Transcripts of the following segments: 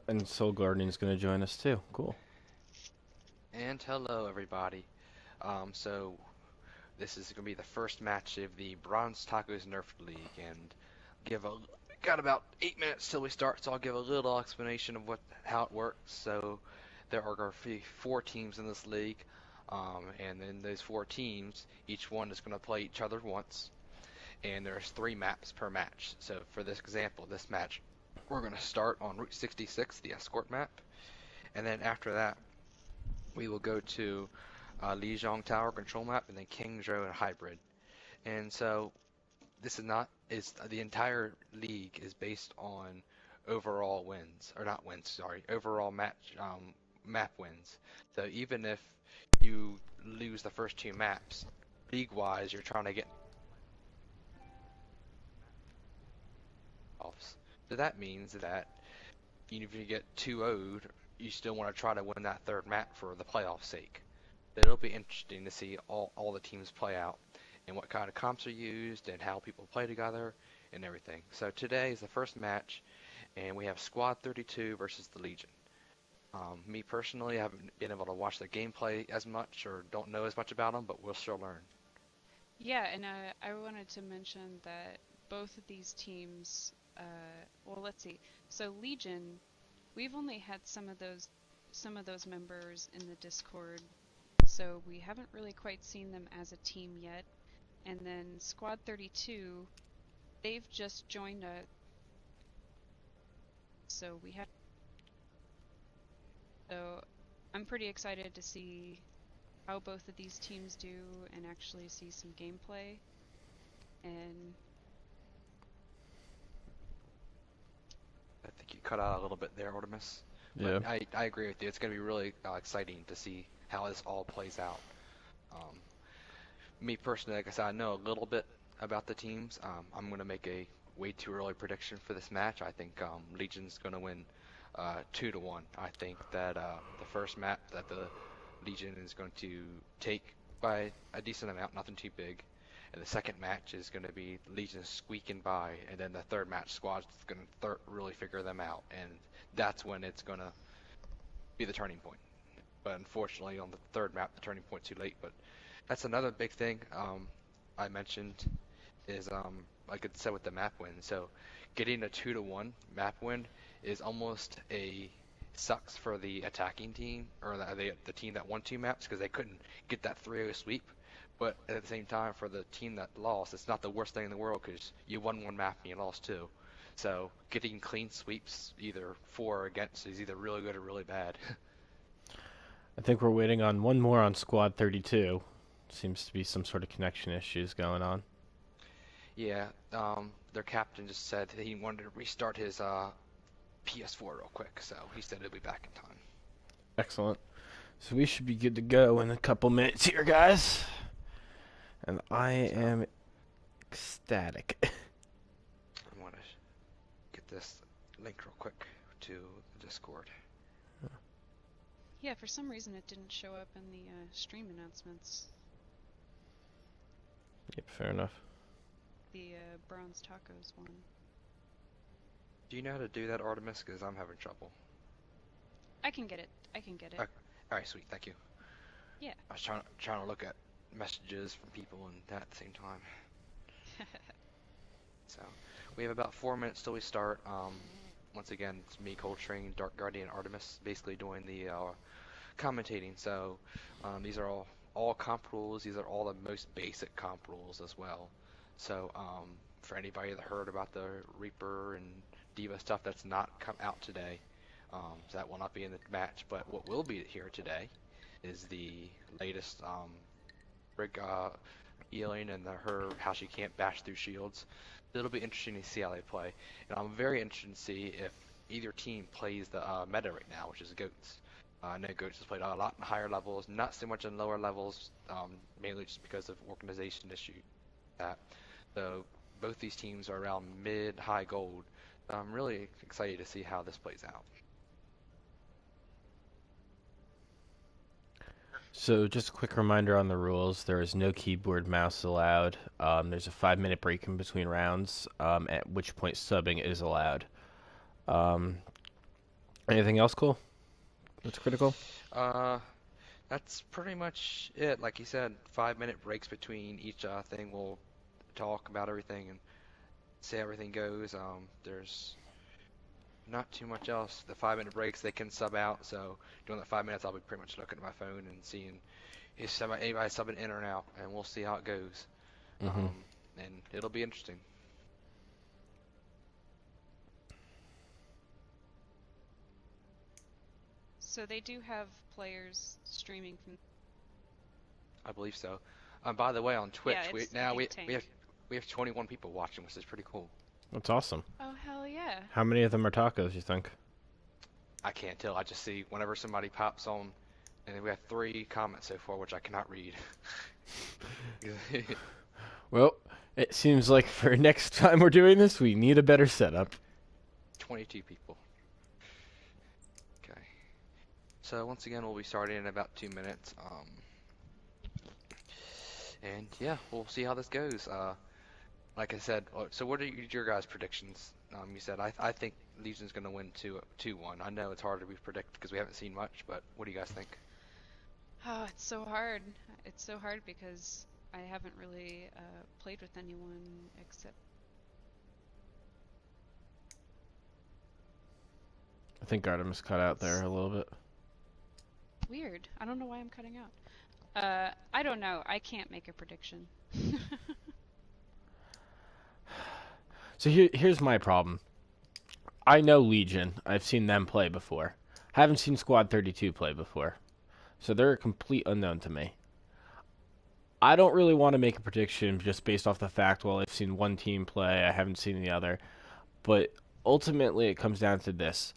And Soul Guardian's going to join us too. Cool. And hello, everybody. So this is going to be the first match of the Bronze Tacos Nerfed League, and give a got about 8 minutes till we start, so I'll give a little explanation of how it works. So there are going to be 4 teams in this league, and then those 4 teams, each one is going to play each other once, and there's 3 maps per match. So for this example, this match, we're going to start on Route 66, the escort map, and then after that, we will go to Lijiang Tower control map, and then Kingzhou and hybrid. And so this is not is the entire league is based on overall wins, or not wins, sorry, overall map wins. So even if you lose the first 2 maps, league-wise, you're trying to get offs. So that means that even if you get 2-0'd, you still want to try to win that third map for the playoff's sake. It'll be interesting to see all the teams play out and what kind of comps are used and how people play together and everything. So today is the first match, and we have Squad 32 versus the Legion. Me personally, I haven't been able to watch the gameplay as much or don't know as much about them, but we'll sure learn. Yeah, and I wanted to mention that both of these teams, well, let's see. So Legion, we've only had some of those members in the Discord, so we haven't really quite seen them as a team yet. And then Squad 32, they've just joined us, so we have. So I'm pretty excited to see how both of these teams do and actually see some gameplay. And I think you cut out a little bit there, Artemis, but Yeah. I agree with you. It's going to be really exciting to see how this all plays out. Um, Me personally, like I said, I know a little bit about the teams. I'm going to make a way too early prediction for this match. I think Legion's going to win 2-1. I think that the first map that the Legion is going to take by a decent amount, nothing too big. And the second match is going to be Legion squeaking by, and then the third match, Squad's going to really figure them out, and that's when it's going to be the turning point. But unfortunately, on the third map, the turning point's too late. But that's another big thing I mentioned is like I said with the map win. So getting a 2-1 map win is almost a sucks for the attacking team or the team that won 2 maps because they couldn't get that 3-0 sweep. But at the same time, for the team that lost, it's not the worst thing in the world because you won 1 map and you lost 2. So getting clean sweeps either for or against is either really good or really bad. I think we're waiting on one more on Squad 32. Seems to be some sort of connection issues going on. Yeah, their captain just said that he wanted to restart his PS4 real quick, so he said he'll be back in time. Excellent. So we should be good to go in a couple minutes here, guys. And I So am ecstatic. I want to get this link real quick to the Discord. yeah, for some reason it didn't show up in the stream announcements. Yep, fair enough. The bronze tacos one. Do you know how to do that, Artemis? Because I'm having trouble. I can get it. I can get it. All right, sweet, thank you. Yeah. I was trying to look at messages from people and that at the same time. So we have about 4 minutes till we start. Once again, it's me, Coltrane, Dark Guardian, Artemis, basically doing the commentating. So these are all comp rules. These are all the most basic comp rules as well. So for anybody that heard about the Reaper and Diva stuff, that's not come out today. So that will not be in the match. But what will be here today is the latest Rig healing and how she can't bash through shields. It'll be interesting to see how they play, and I'm very interested to see if either team plays the meta right now, which is Goats. I know Goats has played a lot in higher levels, not so much in lower levels, mainly just because of organization issue. That so both these teams are around mid-high gold. I'm really excited to see how this plays out. So just a quick reminder on the rules. There is no keyboard mouse allowed. There's a 5-minute break in between rounds, at which point subbing is allowed. Um, Anything else cool? That's critical. Uh, that's pretty much it. Like you said, 5-minute breaks between each thing. We'll talk about everything and see how everything goes. There's not too much else. The 5-minute breaks they can sub out. So during that 5 minutes, I'll be pretty much looking at my phone and seeing if anybody subbing in or out, and we'll see how it goes. Mm-hmm. And it'll be interesting. So they do have players streaming from. I believe so. By the way, on Twitch, Yeah, it's we have 21 people watching, which is pretty cool. That's awesome. Oh hell yeah! How many of them are tacos, you think? I can't tell. I just see whenever somebody pops on, and then we have 3 comments so far, which I cannot read. Well, it seems like for next time we're doing this, we need a better setup. 22 people. Okay. So once again, we'll be starting in about 2 minutes. And yeah, we'll see how this goes. Like I said, so what are your guys' predictions? You said I think Legion's going to win 2-1. I know it's hard to predict because we haven't seen much, but what do you guys think? Oh, it's so hard. It's so hard because I haven't really played with anyone except. I think Artemis cut out there a little bit. Weird. I don't know why I'm cutting out. I don't know. I can't make a prediction. So here's my problem. I know Legion. I've seen them play before. Haven't seen Squad 32 play before. So they're a complete unknown to me. I don't really want to make a prediction just based off the fact, well, I've seen one team play, I haven't seen the other. But ultimately it comes down to this.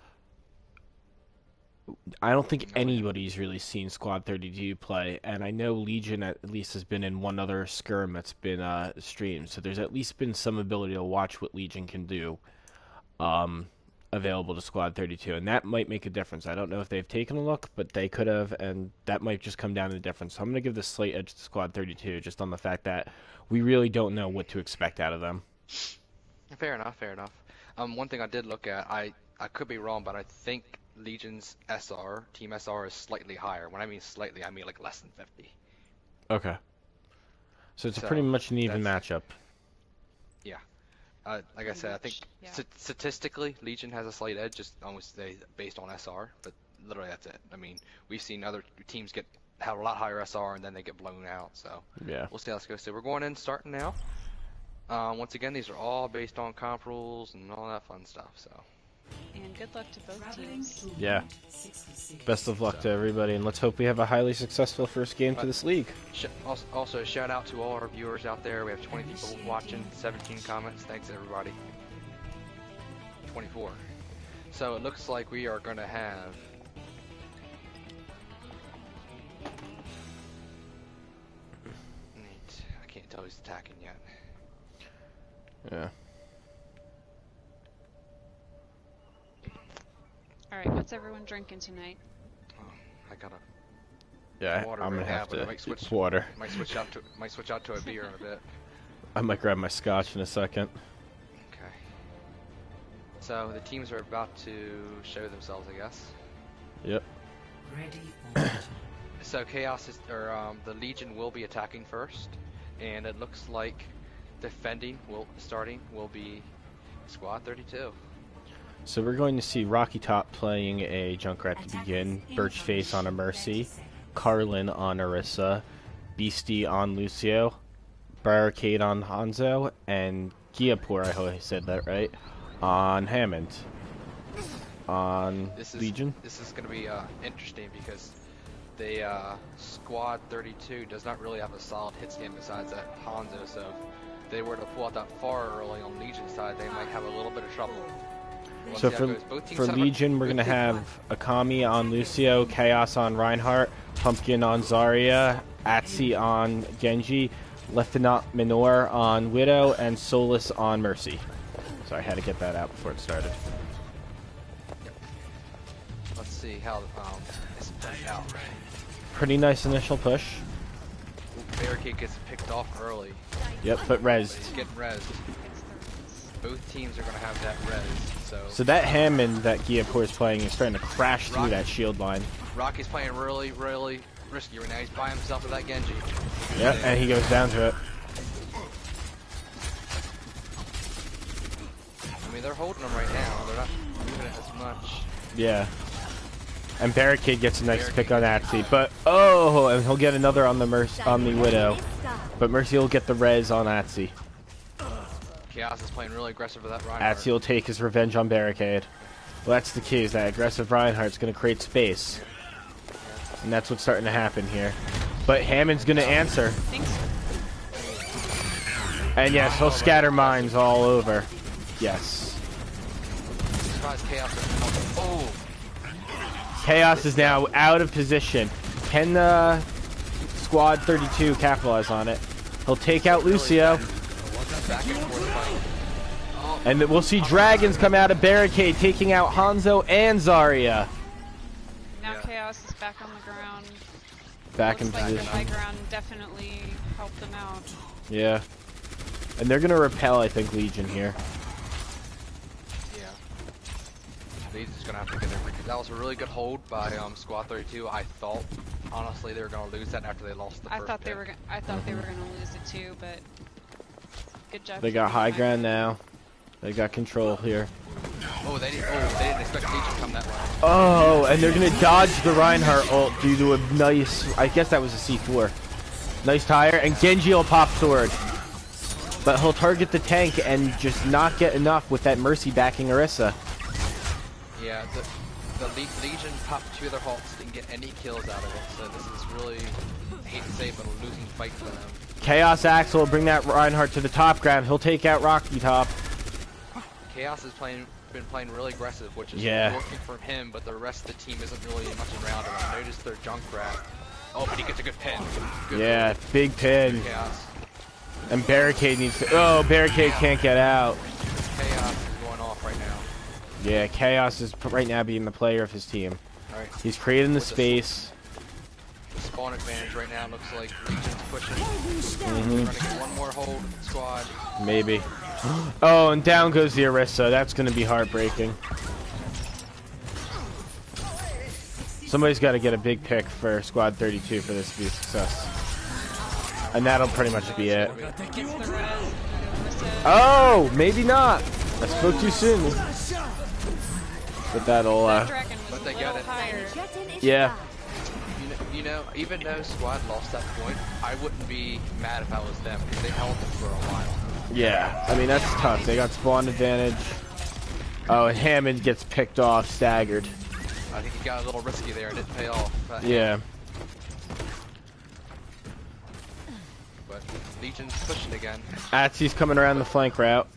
I don't think anybody's really seen Squad 32 play, and I know Legion at least has been in one other skirm that's been streamed, so there's at least been some ability to watch what Legion can do available to Squad 32, and that might make a difference. I don't know if they've taken a look, but they could have, and that might just come down to the difference. So I'm going to give the slight edge to Squad 32 just on the fact that we really don't know what to expect out of them. Fair enough, fair enough. One thing I did look at, I could be wrong, but I think Legion's SR, Team SR, is slightly higher. When I mean slightly, I mean like less than 50. Okay. So it's a pretty much an even matchup. Yeah. Like I said, I think statistically, Legion has a slight edge, just almost based on SR, but literally that's it. I mean, we've seen other teams have a lot higher SR and then they get blown out, so yeah, we'll see how this goes. So we're going in, starting now. Once again, these are all based on comp rules and all that fun stuff, so. And good luck to both teams. Yeah. Best of luck to everybody, and let's hope we have a highly successful first game to this league. Also, shout out to all our viewers out there. We have 20 people watching, 17 comments. Thanks, everybody. 24. So it looks like we are going to have... Neat. I can't tell who's attacking yet. Yeah. Alright, what's everyone drinking tonight? Oh, I gotta. Yeah, Water I'm gonna right have now, to switch water. Might switch out to a beer in a bit. I might grab my scotch in a second. Okay. So the teams are about to show themselves, I guess. Yep. Ready. So Chaos is, the Legion will be attacking first, and it looks like defending will be Squad 32. So we're going to see Rocky Top playing a Junkrat to begin, Birchface on a Mercy, Carlin on Orisa, Beastie on Lucio, Barricade on Hanzo, and Giapur, I hope I said that right, on Hammond. On Legion. This is going to be interesting because the Squad 32 does not really have a solid hit scan besides that Hanzo, so if they were to pull out that far early on Legion's side, they might have a little bit of trouble. So for Legion, we're going to have Akami on Lucio, Chaos on Reinhardt, Pumpkin on Zarya, Atsi on Genji, Lieutenant Minor on Widow, and Solus on Mercy. Sorry, I had to get that out before it started. Yep. Let's see how this plays out. Pretty nice initial push. Barricade gets picked off early. Yep, but rezzed. He's getting rezzed. Both teams are going to have that res. So that Hammond that Giapour is playing is starting to crash through that shield line. Rocky's playing really, really risky right now. He's by himself with that Genji. Yep, and he goes down to it. I mean, they're holding him right now. They're not moving it as much. Yeah. And Barricade gets a nice pick on Atsy, but oh, and he'll get another on the Widow. But Mercy will get the res on Atsy. Chaos is playing really aggressive with that Reinhardt. Atsy will take his revenge on Barricade. Well, that's the key, is that aggressive Reinhardt's going to create space. And that's what's starting to happen here. But Hammond's going to answer. And yes, he'll scatter mines all over. Yes. Chaos is now out of position. Can Squad 32 capitalize on it? He'll take out Lucio. And we'll see dragons come out of Barricade, taking out Hanzo and Zarya. Now Chaos is back on the ground. Back in Looks like position. the high ground definitely helped them out. Yeah. And they're gonna repel, I think, Legion here. Yeah. Legion's gonna have to get their retreat. That was a really good hold by Squad 32. I thought, honestly, they were gonna lose that after they lost the first I thought they pick. were gonna lose it too, but good job. They got high ground now. They got control here. Oh, they didn't expect Legion to come that way. Oh, and they're gonna dodge the Reinhardt ult due to a nice, I guess that was a C4. Nice tire, and Genji will pop sword. But he'll target the tank and just not get enough with that Mercy backing Orisa. Yeah, the Legion popped 2 of their halts, didn't get any kills out of it, so this is really, I hate to say it, but a losing fight for them. Chaos Axel will bring that Reinhardt to the top ground. He'll take out Rocky Top. Chaos has been playing really aggressive, which is Yeah. working for him, but the rest of the team isn't really much around him. I noticed their Junkrat. Oh, but he gets a good pin. Good Yeah, move. big pin. Chaos. And Barricade needs to... Oh, Barricade can't get out. Chaos is going off right now. Yeah, Chaos is right now being the player of his team. Alright. He's creating the With space. The spawn advantage right now looks like Legion's pushing. Mm-hmm. Trying to get one more hold squad. Maybe. Oh, and down goes the Orisa. That's going to be heartbreaking. Somebody's got to get a big pick for Squad 32 for this to be a success. And that'll pretty much be it. Oh, maybe not. I spoke too soon. But that'll, But they got it. yeah. You know, even though squad lost that point, I wouldn't be mad if I was them, because they held it for a while. Yeah, I mean, that's tough. They got spawn advantage. Oh, and Hammond gets picked off, staggered. I think he got a little risky there, it didn't pay off. Yeah. But Legion's pushing again. Atsy's coming around the flank route.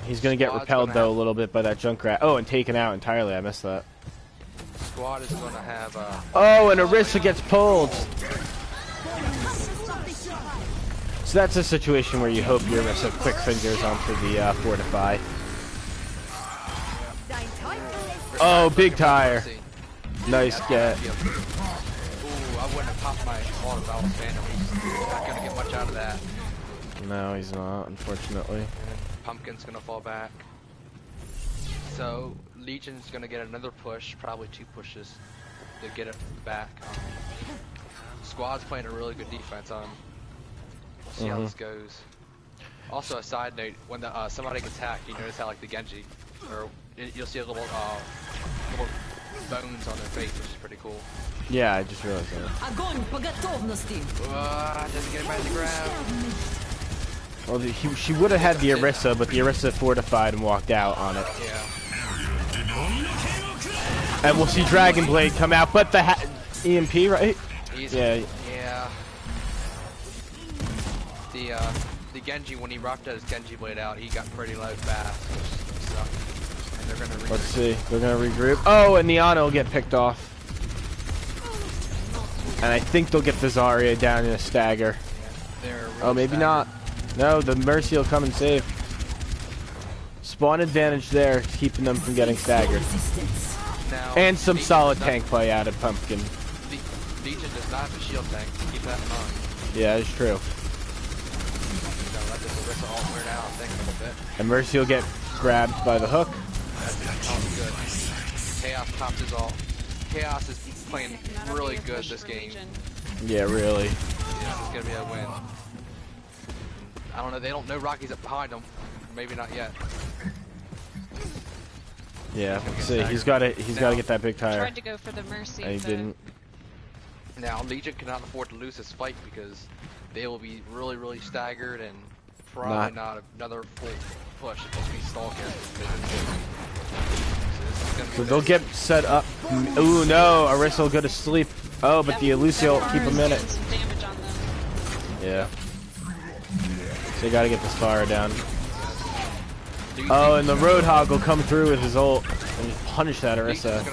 He's going to get Squad's repelled, gonna though, have- a little bit by that Junkrat. Oh, and taken out entirely. I missed that. Squad is going to have Oh, and Orisa gets pulled. So that's a situation where you hope your Orisa quick fingers onto the Fortify. Oh, big tire. Nice get. Ooh, I wouldn't have popped my wall if I was Phantom. He's not going to get much out of that. No, he's not, unfortunately. Pumpkin's going to fall back. So, Legion's going to get another push, probably 2 pushes to get it back. Squad's playing a really good defense on. We'll see how this goes. Also, a side note, when somebody gets hacked, you notice how like the Genji, or you'll see a little bones on their face, which is pretty cool. Yeah, I just realized that. Doesn't get him out of the ground. Well, she would have had the Orisa, but the Orisa fortified and walked out on it. Yeah. And we'll see Dragon Blade come out, but the EMP, right? Yeah. Yeah. The Genji, when he rocked his Genji Blade out, he got pretty low fast, which sucked. And they're gonna regroup. Let's see. They're gonna regroup. Oh, and the Ana will get picked off. And I think they'll get the Zarya down in a stagger. Yeah, really Oh, maybe not. No, the Mercy will come and save. Spawn advantage there, keeping them from getting staggered. Now, And some Legion solid does not- tank play out of Pumpkin. Legion does not have a shield tank. Keep that in mind. Yeah, it's true. So let this Orisa all clear out, I think, a little bit. And Mercy will get grabbed by the hook. That's good. Chaos tops his ult. Chaos is playing That'll really be a good push this for game. Legion. Yeah, really. Yeah, this is gonna be a win. I don't know. They don't know Rocky's up behind them. Maybe not yet. Yeah. See, he's got to get that big tire. Tried to go for the Mercy, And he but didn't. Now Legion cannot afford to lose this fight because they will be really staggered and probably not another full push. It'll be stalking. So they'll get set up. Ooh, no. Orisa will go to sleep. Oh, but the Lucio will keep him in it. Some damage on them. Yeah. So you gotta get this fire down. Oh, and the Roadhog will come through with his ult and just punish that Orisa.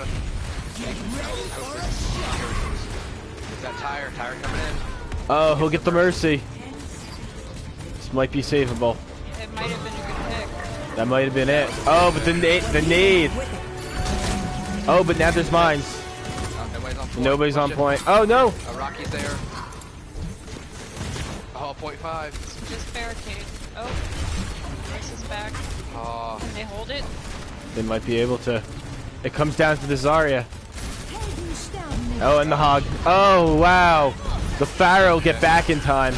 Is that tire coming in? Oh, he'll get the Mercy. This might be savable. It might have been a good pick. That might have been it. Oh, but the nade. Oh, but now there's mines. Nobody's on point. Oh, no. Rocky's there. Oh, 0.5. Just barricade. Oh, Rice is back. Oh. Can they hold it? They might be able to. It comes down to the Zarya. Oh, and the Hog. Oh, wow. The Pharaoh will get back in time.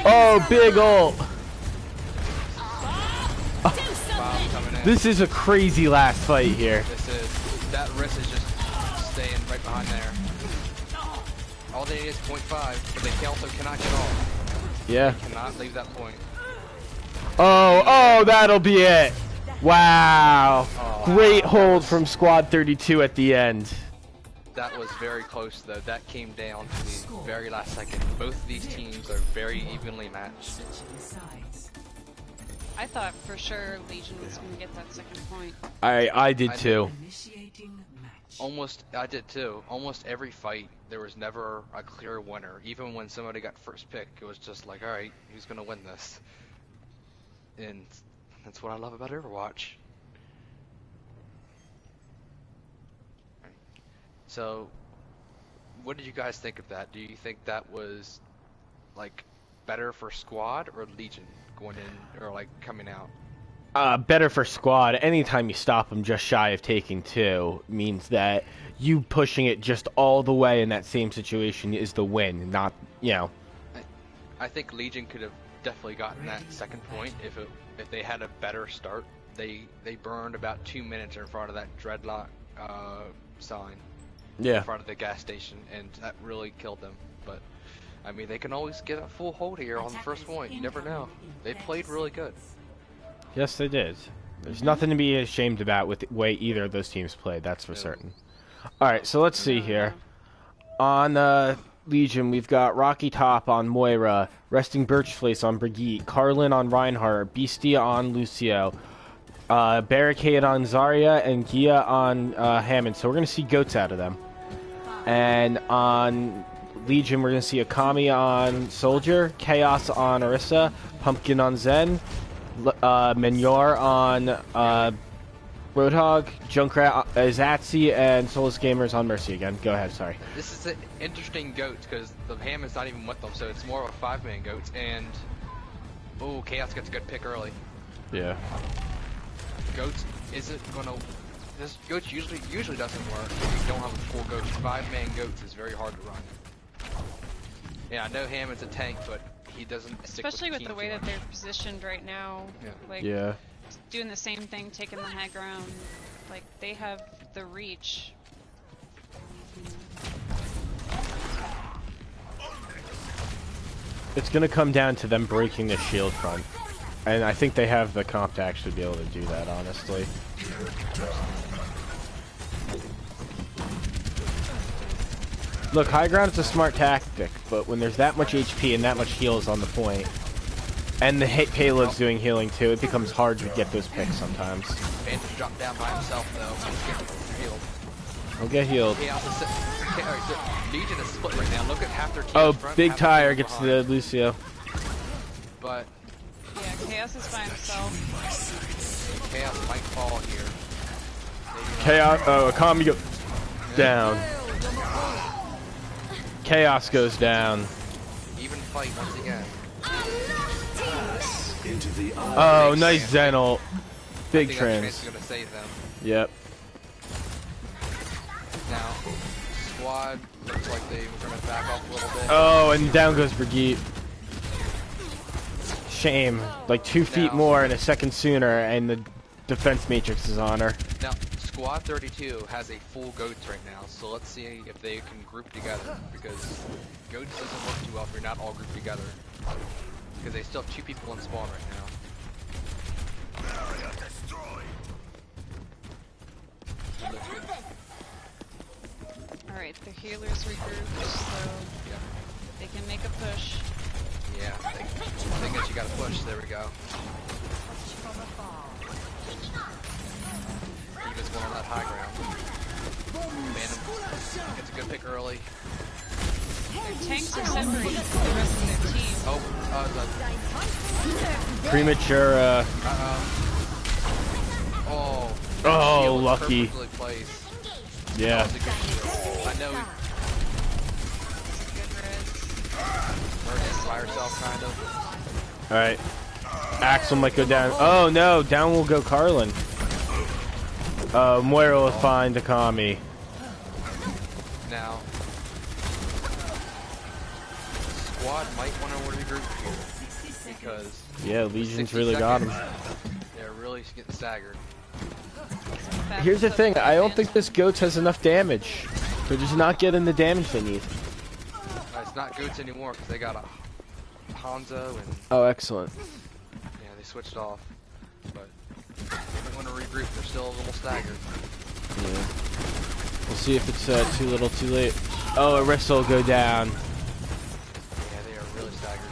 Oh, big ult. This is a crazy last fight here. This is. That wrist is just staying right behind there. All they need is 0.5, but they also cannot get off. Yeah. They cannot leave that point. Oh, that'll be it. Wow. Oh, Great hold from Squad 32 at the end. That was very close, though. That came down to the very last second. Both of these teams are very evenly matched. I thought for sure Legion was going to get that second point. I did too. I did too. Almost every fight, there was never a clear winner. Even when somebody got first pick, it was just like, alright, who's gonna win this? And that's what I love about Overwatch. So, what did you guys think of that? Do you think that was, like, better for Squad or Legion going in, or like, coming out? Better for Squad. Anytime you stop them just shy of taking 2 means that you pushing it just all the way in that same situation is the win, not, you know. I think Legion could have definitely gotten that second point if they had a better start. They burned about 2 minutes in front of that dreadlock sign. Yeah. In front of the gas station, and that really killed them. But I mean, they can always get a full hold here on the first point. You never know. They played really good. Yes, they did. There's nothing to be ashamed about with the way either of those teams played, that's for certain. Alright, so let's see here. On Legion, we've got Rocky Top on Moira, Resting Birchface on Brigitte, Carlin on Reinhardt, Beastia on Lucio, Barricade on Zarya, and Gia on Hammond. So we're going to see goats out of them. And on Legion, we're going to see Akami on Soldier, Chaos on Orisa, Pumpkin on Zen, Menyor on Roadhog, Junkrat is Atsi, and Soulless Gamers on Mercy again. Go ahead, sorry. This is an interesting goats because the Hammond's not even with them, so it's more of a 5-man goats. And oh, Chaos gets a good pick early. Yeah. Goats isn't gonna. This goats usually doesn't work if you don't have a full goats. 5-man goats is very hard to run. Yeah, I know Hammond's a tank, but he doesn't stick Especially with the way that they're positioned right now. Yeah. Like, Yeah. doing the same thing, taking the high ground. Like, they have the reach. It's going to come down to them breaking the shield front. And I think they have the comp to actually be able to do that, honestly. Look, high ground is a smart tactic, but when there's that much HP and that much heals on the point, and the payload's doing healing too, it becomes hard to get those picks sometimes. Bandage dropped down by himself though. He'll get healed. Legion is split right now. Look at half their team. Oh, front, big half their tire team gets behind. the Lucio. But Yeah, Chaos is by himself. Chaos might fall here. Chaos. Oh, Akami goes down. Chaos goes down. Even fight once again. Oh, nice Zen ult. Big I think trans. that trans is going to save them. Yep. Now, squad looks like they were going to back off a little bit. Oh, and down goes Brigitte. Shame. Like 2 feet Now- more and a second sooner, and the defense matrix is on her. Now, Squad 32 has a full goats right now, so let's see if they can group together, because goats doesn't work too well if you're not all grouped together. Because they still have 2 people in spawn right now. Alright, the healers regrouped, so Yeah. they can make a push. Yeah, they guess you gotta push, there we go. Eva's one on that high ground. Phantom gets a good pick early. Their tanks are separated from the rest of their team. Premature, Oh, Oh, shield was lucky. perfectly placed. Yeah. That was a good shield. I know Good res. Mercy's by herself, kind of. Alright. Axel might go down. Oh no, down will go Carlin. Moira will find Akami. Now, squad might want to regroup here because Yeah, Legion's 60 really got him. seconds, they're really getting staggered. Here's the thing, I don't think this Goats has enough damage. They're just not getting the damage they need. It's not goats anymore because they got a Hanzo and Oh, excellent. yeah, they switched off. But they might want to regroup. They're still a little staggered. Yeah. We'll see if it's too little, too late. Oh, Arissa will go down. Yeah, they are really staggered.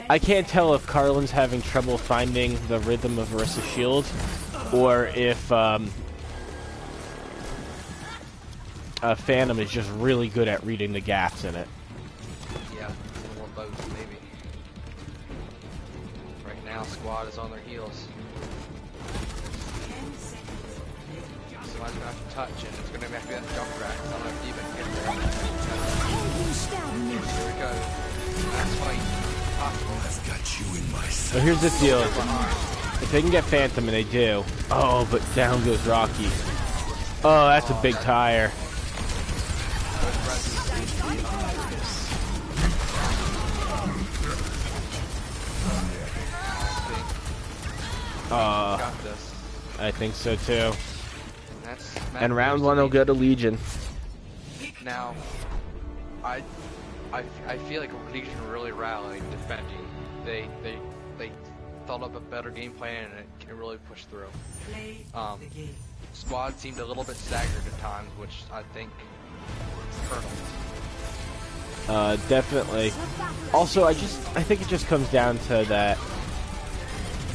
I can't tell if Carlin's having trouble finding the rhythm of Arissa's shield, or if Phantom is just really good at reading the gaps in it. Yeah, or both maybe. Right now, squad is on their heels. Somebody's gonna have to touch, and it's gonna have to be that jump crack. I don't know if even get there. Here we go. Last fight. Possible. I've got you in my sight. So here's the deal. If they can get Phantom, and they do. Oh, but down goes Rocky. Oh, that's a big tire. Got this. I think so too. And round one will go to Legion. Now, I feel like Legion really rallied defending. They thought up a better game plan and it can really push through. Squad seemed a little bit staggered at times, which I think hurt them. Definitely. Also, I think it just comes down to that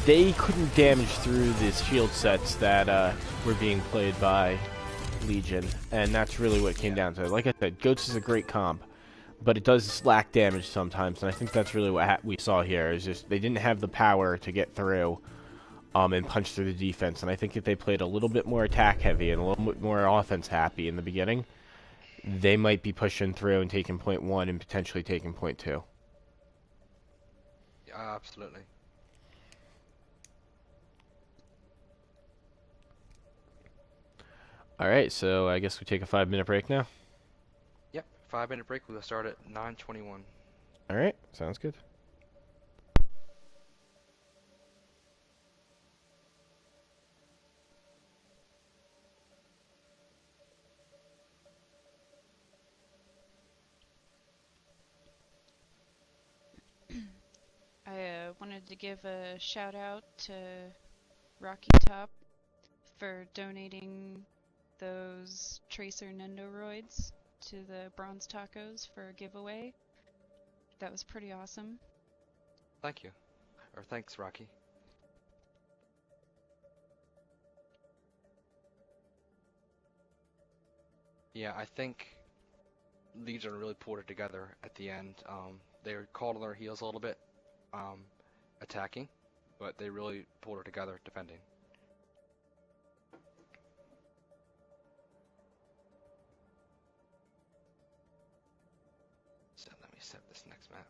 they couldn't damage through the shield sets that were being played by Legion, and that's really what it came down to. Like I said, Goats is a great comp, but it does lack damage sometimes, and I think that's really what we saw here. Is just they didn't have the power to get through and punch through the defense. And I think if they played a little bit more attack heavy and a little bit more offense happy in the beginning, they might be pushing through and taking point 1 and potentially taking point 2. Yeah, absolutely. Alright, so I guess we take a 5-minute break now. Yep, 5-minute break. We'll start at 9:21. Alright, sounds good. I wanted to give a shout out to Rocky Top for donating those Tracer Nendoroids to the Bronze Tacos for a giveaway. That was pretty awesome. Thank you. Or thanks, Rocky. Yeah, I think Legion really pulled it together at the end. They were caught on their heels a little bit, attacking, but they really pulled it together defending. So let me set this next map.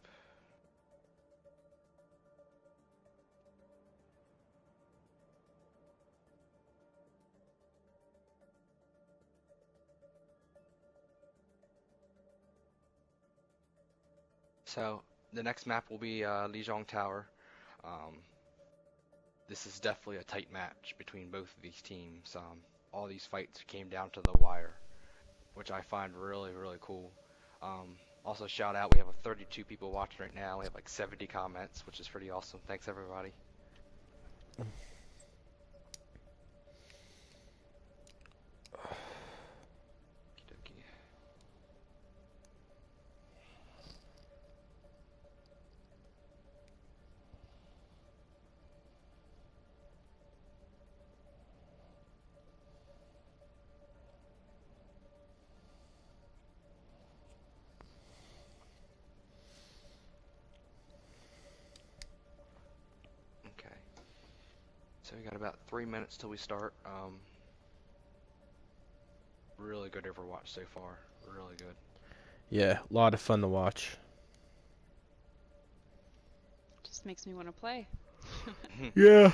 So the next map will be Lijiang Tower. Um, this is definitely a tight match between both of these teams. All these fights came down to the wire, which I find really, really cool. Also, shout out, we have 32 people watching right now. We have like 70 comments, which is pretty awesome. Thanks, everybody. Okey-dokey. Okay. So we got about 3 minutes till we start. Really good Overwatch so far. Really good. Yeah, a lot of fun to watch. Just makes me want to play. Yeah.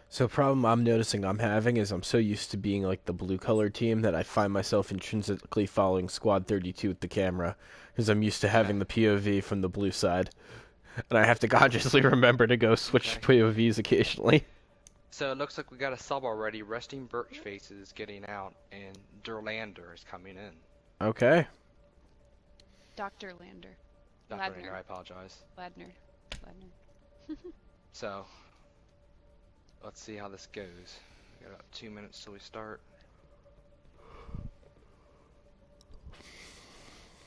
So problem I'm noticing I'm having is I'm so used to being like the blue color team that I find myself intrinsically following Squad 32 with the camera because I'm used to having the POV from the blue side. And I have to consciously remember to go switch POVs occasionally. So it looks like we got a sub already. Resting Birch Face is getting out, and Derlander is coming in. Okay. Dr. Lander. Dr. Ladner. Lander, I apologize. Ladner. So, let's see how this goes. We got about 2 minutes till we start.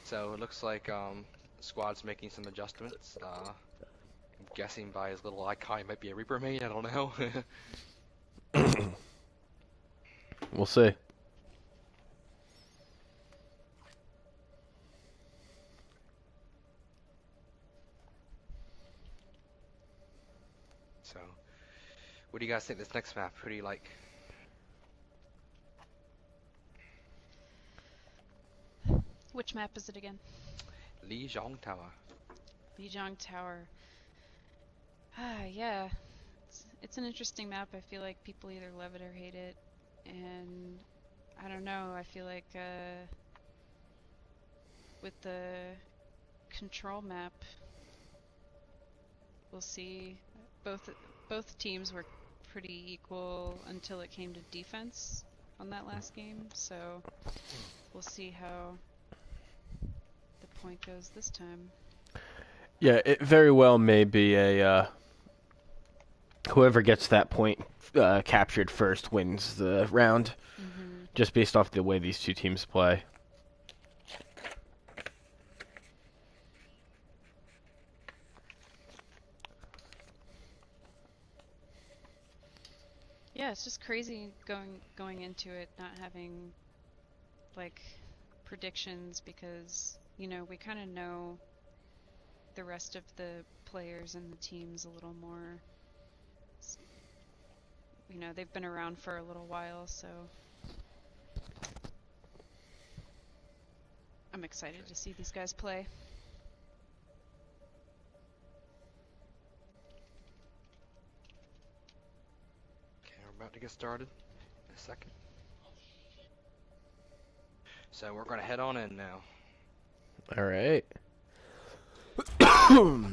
So it looks like the squad's making some adjustments. I'm guessing by his little icon he might be a Reaper main, I don't know. We'll see. So, what do you guys think this next map? Who do you like? Which map is it again? Lijiang Tower. Lijiang Tower. Yeah. It's an interesting map. I feel like people either love it or hate it. And I don't know. I feel like with the control map, we'll see. Both teams were pretty equal until it came to defense on that last game. So we'll see how the point goes this time. Yeah, it very well may be a whoever gets that point captured first wins the round, just based off the way these two teams play. Yeah, it's just crazy going into it not having like predictions because we kind of know the rest of the players and the teams a little more. They've been around for a little while, so I'm excited to see these guys play. Okay, we're about to get started in a second. So we're gonna head on in now. All right. I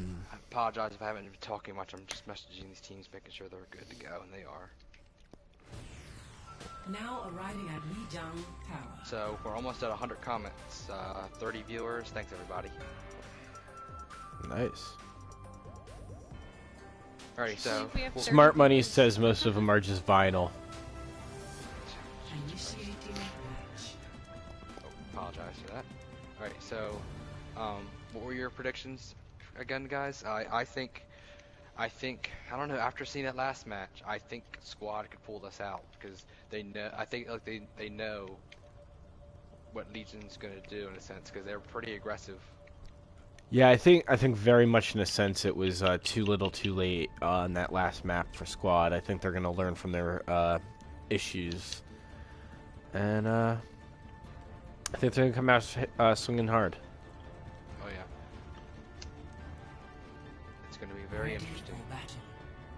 apologize if I haven't been talking much. I'm just messaging these teams, making sure they're good to go, and they are. Now arriving at Lijiang Tower. So we're almost at 100 comments, 30 viewers. Thanks, everybody. Nice. Alrighty, so Smart Money says most of them are just vinyl. Initiating match. Apologize for that. Alright, so what were your predictions again, guys? I think I don't know. After seeing that last match, I think Squad could pull this out because they know. I think like they know what Legion's gonna do in a sense because they're pretty aggressive. Yeah, I think very much in a sense it was too little, too late on that last map for Squad. I think they're gonna learn from their issues, and I think they're gonna come out swinging hard. Oh yeah, it's gonna be very interesting.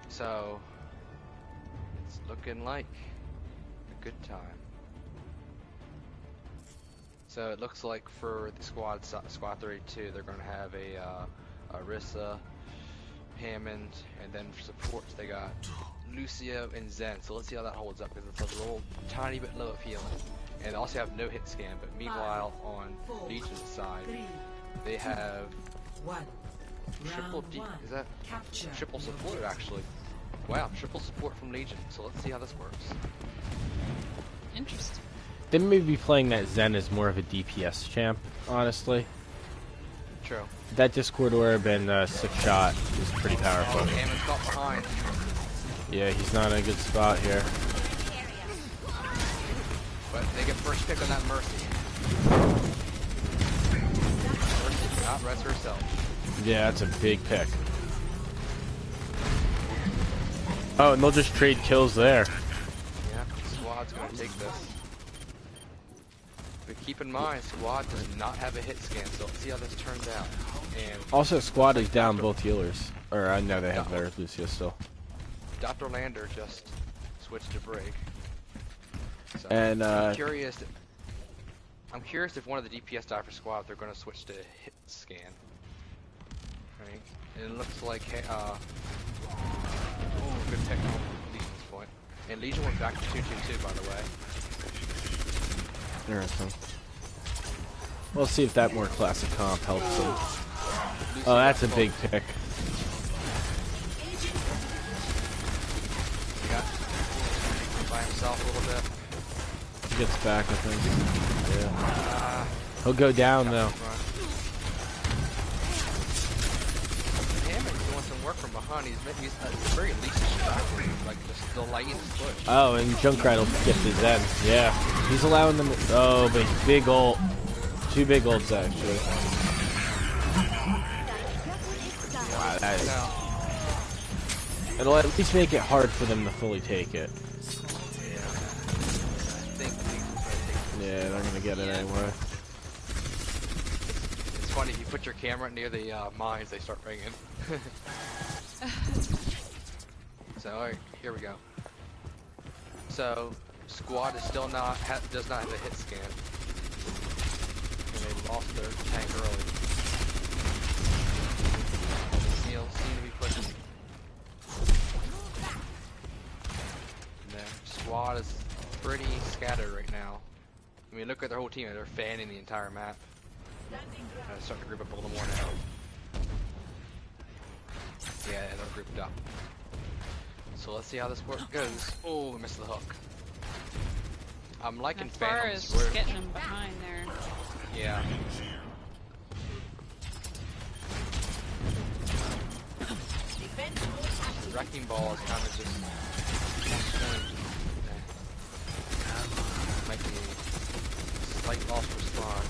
So it's looking like good time. So it looks like for the squad 32, they're going to have a Arissa, Hammond, and then for supports they got Lucio and Zen. So let's see how that holds up because it's a little tiny bit low of healing. And they also have no hit scan. But meanwhile, on Legion's side, they have triple D. Is that triple support actually? Wow, triple support from Legion. So let's see how this works. Interesting. They may be playing that Zen as more of a DPS champ, honestly. True. That Discord Orb and 6 shot is pretty powerful. Oh, Hammond's got behind. Yeah, he's not in a good spot here. But they get first pick on that Mercy. Mercy not rest herself. Yeah, that's a big pick. Oh, and they'll just trade kills there. Yeah, Squad's gonna take this. But keep in mind, Squad does not have a hit scan, so let's see how this turns out. And Also, Squad is down both healers. Or I know they have their Lucio still. Dr. Lander just switched to Brig. So And I'm curious if one of the DPS die for Squad, they're gonna switch to hit scan. Right? And it looks like good pick on Legion's point. And Legion went back to 2-2-2 by the way. interesting. We'll see if that more classic comp helps them. Lucy Oh, that's a got big pick. He got by himself a little bit. He gets back, I think. Yeah. He'll go down though. Hammond's doing some work from behind. He's at the very least distracting, like just delaying his push. Oh, and Junkrat will get the Zen. Yeah. He's allowing them. Oh, but big ult. 2 big ults actually. Wow, that is. Now, It'll at least make it hard for them to fully take it. yeah, I think Legion's gonna take this. Yeah, they're gonna get it anyway. It's funny, if you put your camera near the mines, they start ringing. So, alright, here we go. So, Squad is still does not have a hit scan. And they lost their tank early. Seem to be pushing. And then Squad is pretty scattered right now. I mean, look at their whole team. They're fanning the entire map. Starting to group up a little more now. Yeah, they're grouped up. So let's see how this work goes. Oh, we missed the hook. I'm liking As far Phantoms. as getting them behind there. Yeah. The wrecking ball is kind of just might be a slight loss for Spawn.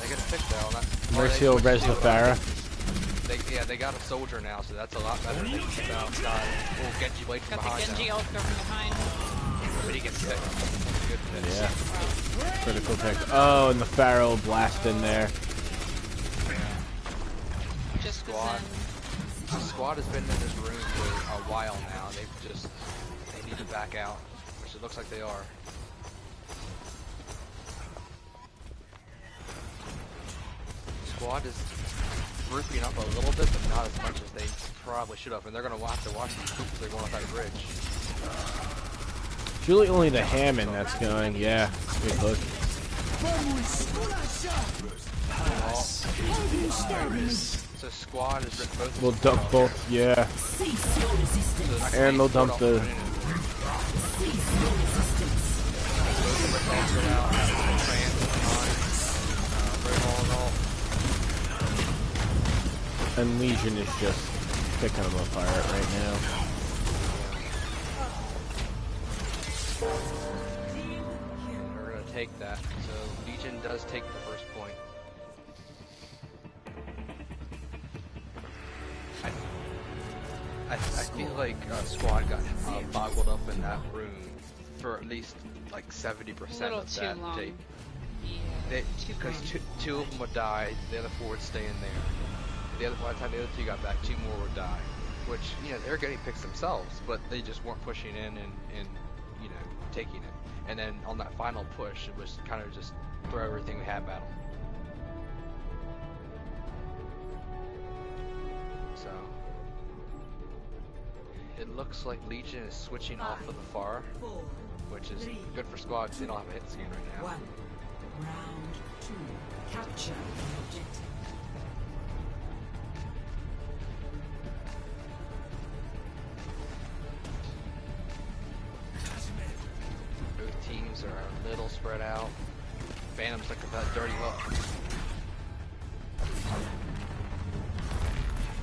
They got a pick though. Mercy will res the Pharah. They got a soldier now, so that's a lot better than oh, Genji Blade from Got behind the Genji now. ult from behind. But he gets picked. Good pick. Yeah. Critical pick. Oh, and the Pharaoh blast in there. Just Squad. The squad has been in this room for a while now. They need to back out, which it looks like they are. Squad is grouping up a little bit, but not as much as they probably should have. And they're going to have to watch these troops. They're going up that bridge. It's really only the Hammond that's going. Yeah, good look. So squad is both. We'll dump both. Yeah, and they'll dump the. And Legion is just picking them apart right now. We're gonna take that. So Legion does take the first point. I feel like squad got boggled up in that room for at least like 70% of that long. tape. Yeah, Because two of them would die, the other four would stay in there. By the time the other two got back, two more would die. which, you know, they're getting picks themselves, but they just weren't pushing in and you know, taking it. And then on that final push, it was kind of just throw everything we had at them. So it looks like Legion is switching off of the FAR, which is good for squads. They don't have a hit scan right now. Round 2. Capture the objective. Both teams are a little spread out. Phantom's looking for that dirty hook.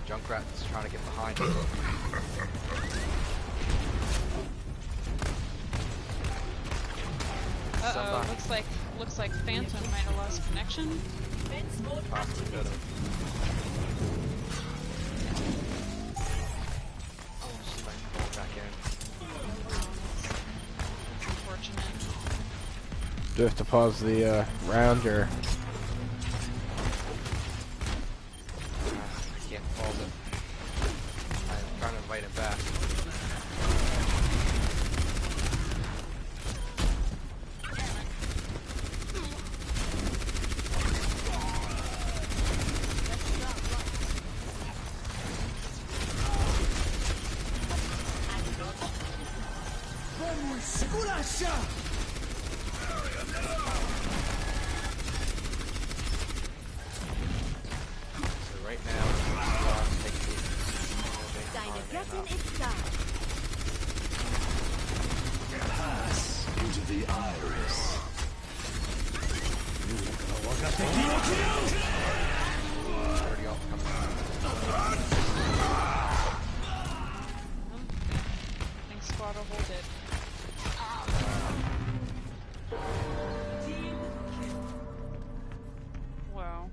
Junkrat's trying to get behind him. Uh-oh, looks like Phantom might have lost connection. Possibly could have. She might fall back in. Unfortunate. Do we have to pause the round, or? I can't pause it. I'm trying to invite him back. So right now, Deine Göttin ist da. Pass into the iris. already off coming out. I think squad will hold it. Wow.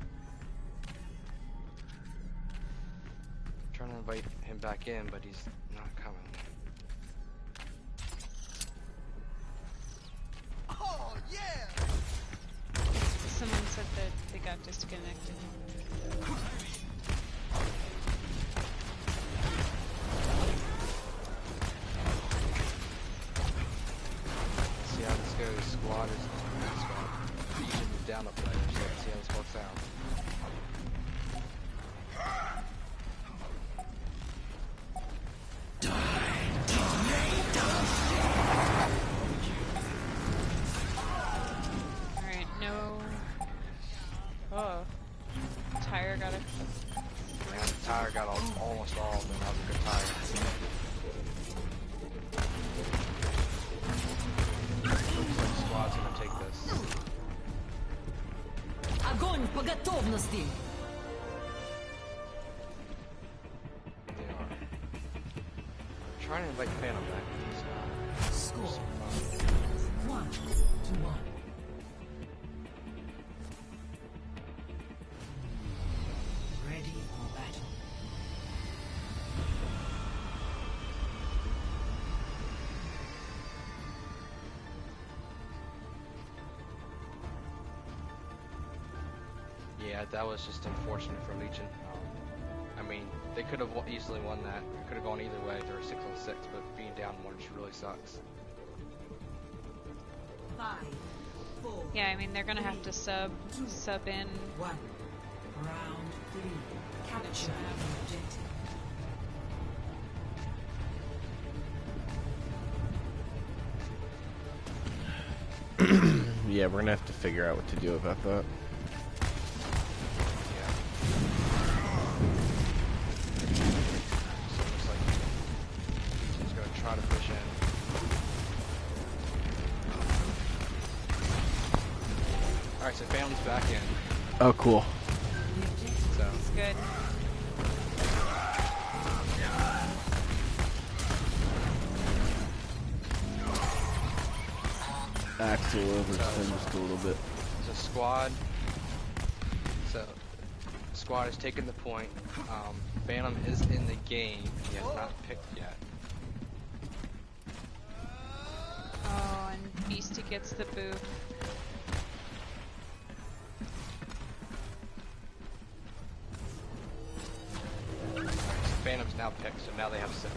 Trying to invite him back in, but he's not coming. Someone said that they got disconnected. See how this goes. Squad is squad. Legion is down a player, so let's see how this works out. Alright, no. Oh. Tire got it. Yeah, the tire got almost all of them. That was a good tire. Looks like squad's gonna take this. Огонь по готовности! They are. Trying to invite Phantom back. Score 1-1. Ready for battle. Yeah, that was just unfortunate for Legion. I mean, they could have easily won that. It could have gone either way. They were 6-on-6, but being down one just really sucks. 5, 4, Yeah, I mean they're gonna have to sub in. 1. Round 3. Capture the objective. Yeah, we're gonna have to figure out what to do about that. Yeah. So it looks like he's going to try to push in. Alright, so Phantom's back in. Oh, cool. So, It's good. Axel overextend just a little bit. the squad. So, squad has taken the point. Phantom is in the game. He has not picked yet. Oh, and Beastie gets the boot. Phantom Phantom's now picked, so now they have 6.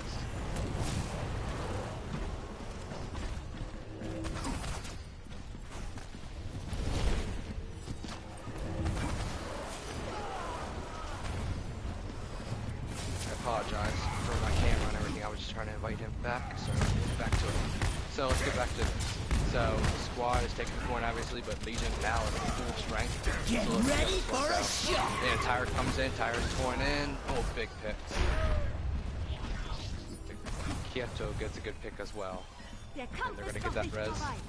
I apologize for my camera and everything. I was just trying to invite him back, so back to it. So let's get back to this. So squad is taking the point obviously, but Legion now is at full strength. Get So let's see how ready this for works a out. shot! And Tyre comes in, Tyre's going in. Oh, big picks. Kieto gets a good pick as well. There And comes they're the gonna get that stoppage res. fight.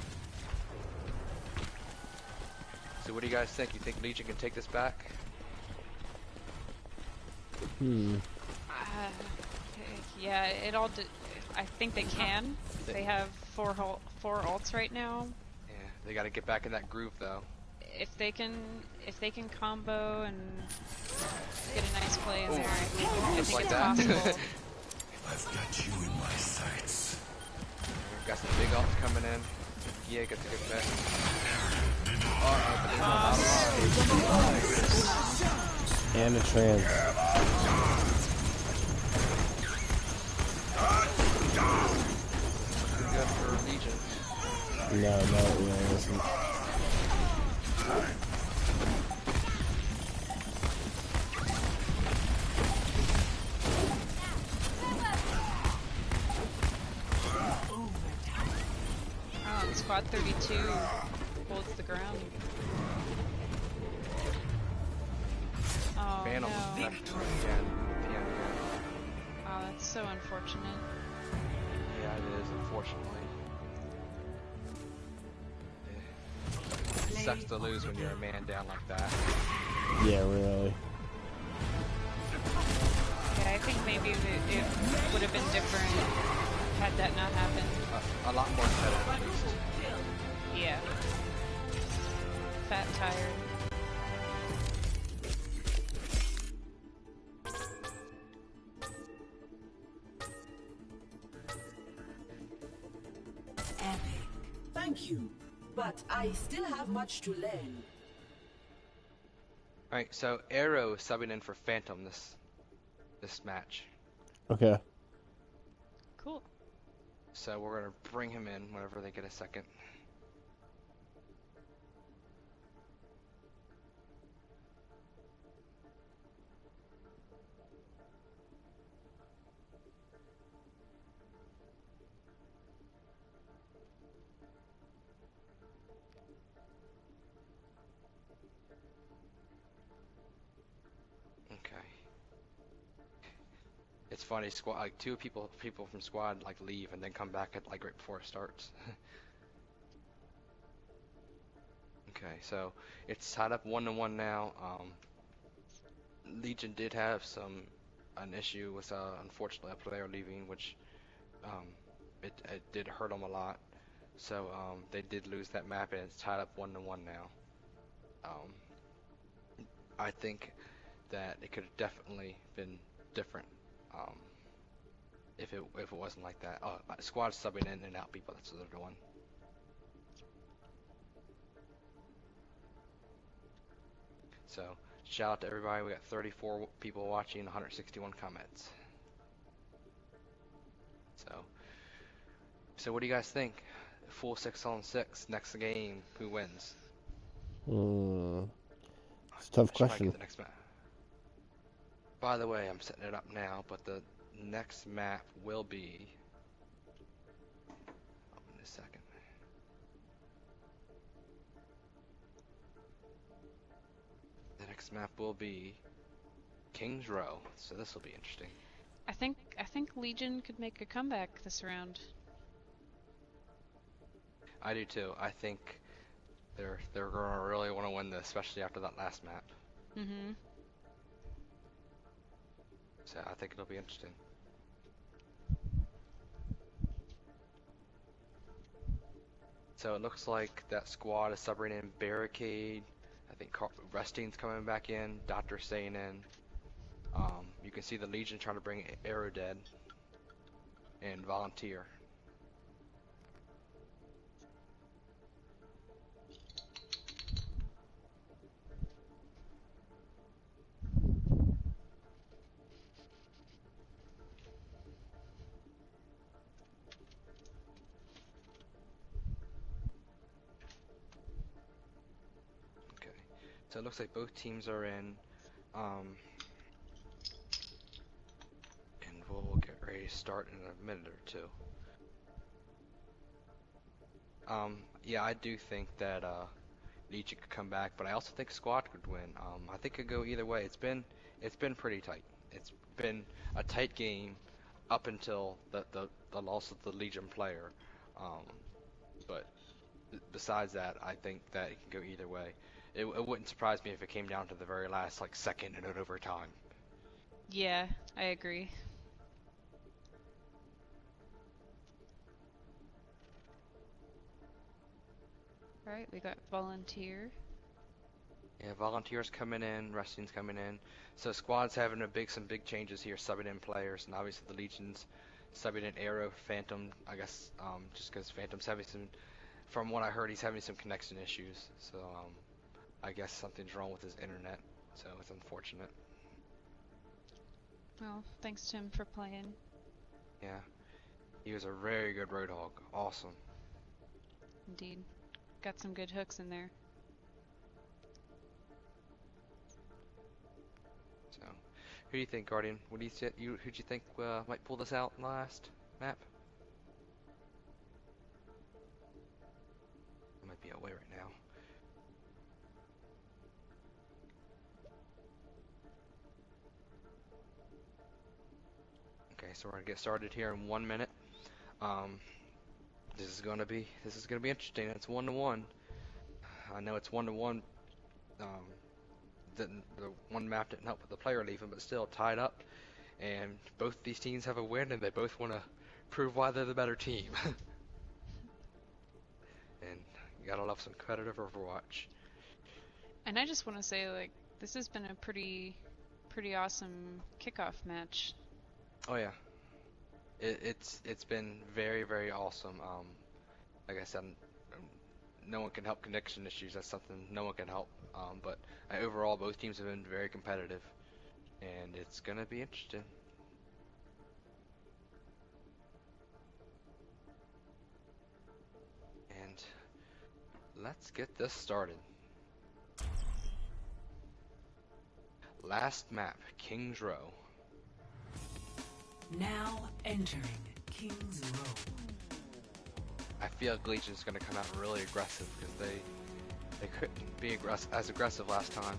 So what do you guys think? You think Legion can take this back? Yeah, I think they can. They have four ults right now. Yeah, they got to get back in that groove though. If they can combo and get a nice play in there, I think Just like it's that. possible. I've got you in my sights. We've got some big ults coming in. Yeah, gets a good pick. Alright, but there's no bottom line. And a trans. Pretty good for Legion. No, it really isn't. Oh, and squad 32 holds the ground. Oh Phantom no. left again. Oh, that's so unfortunate. Yeah, it is, unfortunately. It sucks to lose when you're a man down like that. Yeah, really. Yeah, I think maybe it would have been different had that not happened. A lot more competitive at least. Yeah. Fat tired. Epic. Thank you. But I still have much to learn. Alright, so Arrow is subbing in for Phantom this match. Okay. Cool. So we're gonna bring him in whenever they get a second. Okay. It's funny, squad like two people from squad like leave and then come back at like right before it starts. Okay, so it's tied up 1-1 now. Legion did have an issue with unfortunately a player leaving, which it did hurt them a lot. So they did lose that map and it's tied up 1-1 now. I think that it could have definitely been different if it wasn't like that. Oh, squad subbing in and out people. That's what they're doing. So shout out to everybody. We got 34 people watching, 161 comments. So what do you guys think? Full 6-on-6 next game. Who wins? It's a tough Should I question. get the next map? By the way, I'm setting it up now, but the next map will be. Oh, in a second. The next map will be King's Row, so this will be interesting. I think Legion could make a comeback this round. I do too. I think they're gonna really want to win this, especially after that last map. Mhm. So I think it'll be interesting. So it looks like that squad is subbing in Barricade. I think Rusting's coming back in. Doctor staying in. You can see the Legion trying to bring Arrow Dead and Volunteer. So it looks like both teams are in. And we'll get ready to start in a minute or two. Yeah, I do think that Legion could come back, but I also think Squad could win. I think it could go either way. It's been pretty tight. It's been a tight game up until the loss of the Legion player. But besides that, I think that it can go either way. It wouldn't surprise me if it came down to the very last like second in overtime. Yeah, I agree. Alright, we got Volunteer. Yeah, Volunteers coming in, Resting's coming in. So Squad's having some big changes here, subbing in players, and obviously the Legion's subbing in Arrow, Phantom, I guess, just because Phantom's having some, from what I heard, he's having some connection issues. So, I guess something's wrong with his internet, so it's unfortunate. Well, thanks to him for playing. Yeah, he was a very good Roadhog, awesome. Indeed. Got some good hooks in there. So, who do you think, Guardian? What do you think? Who do you think might pull this out in the last map? I might be away right now. Okay, so we're gonna get started here in 1 minute. This is gonna be interesting. It's 1-1. I know it's 1-1. The one map didn't help with the player leaving, but still tied up. And both these teams have a win, and they both want to prove why they're the better team. And you gotta love some competitive Overwatch. And I just want to say, like, this has been a pretty awesome kickoff match. Oh yeah, it's been very, very awesome. Like I said, no one can help connection issues. That's something no one can help. But overall, both teams have been very competitive, and it's gonna be interesting. And let's get this started. Last map, King's Row. Now entering King's Row. I feel like Legion's going to come out really aggressive because they couldn't be as aggressive last time.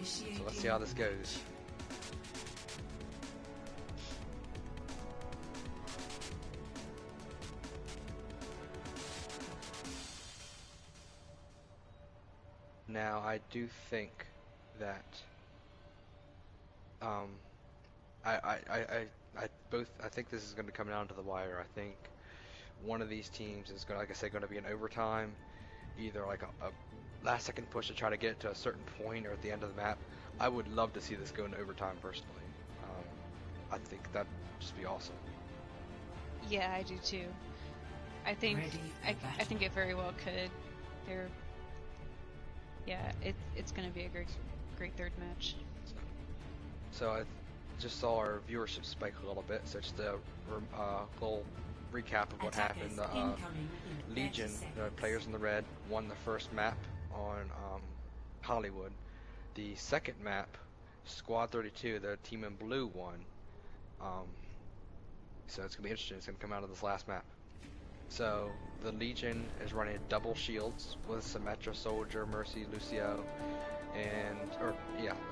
So let's see how this goes. Now I do think that I think this is going to come down to the wire. I think one of these teams is going, like I said, going to be in overtime, either like a last-second push to try to get to a certain point or at the end of the map. I would love to see this go into overtime personally. I think that'd just be awesome. Yeah, I do too. I think I think it very well could. It's going to be a great third match. So I just saw our viewership spike a little bit. So just a little recap of what happened. Legion, the players in the red, won the first map on Hollywood. The second map, Squad 32, the team in blue, won. So it's gonna be interesting. It's gonna come out of this last map. So the Legion is running double shields with Symmetra, Soldier, Mercy, Lucio,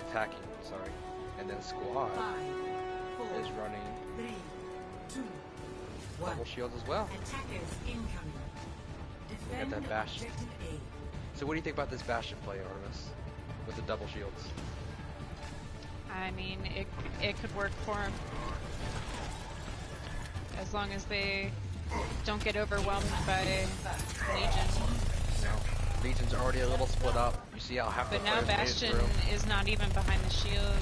attacking. Sorry, and then Squad 5, 4, is running 3, 2, 1. double shields as well. Attackers incoming. Defend that Bastion. objective A. So what do you think about this Bastion play, Artemis, with the double shields? I mean, it could work for them. As long as they don't get overwhelmed by Legion. No, Legion's already a little split up. You see how half the But now players made it Bastion through? is not even behind the shield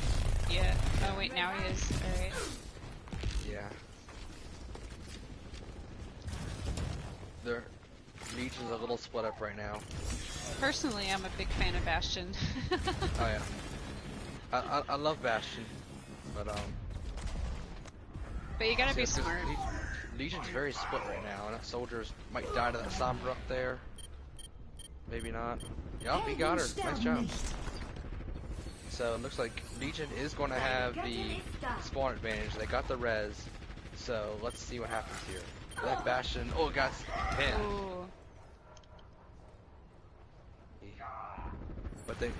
yet. Oh wait, now he is. Alright. Yeah. Their Legion's a little split up right now. Personally, I'm a big fan of Bastion. Oh yeah. I love Bastion, but But you gotta be yeah, 'cause smart. Legion's very split right now, and that soldiers might die to that Sombra up there. Maybe not. Yup, he got her. Nice job. So it looks like Legion is going to have the spawn advantage. They got the res. So let's see what happens here. That Bastion, oh, it got pinned. Ooh. But the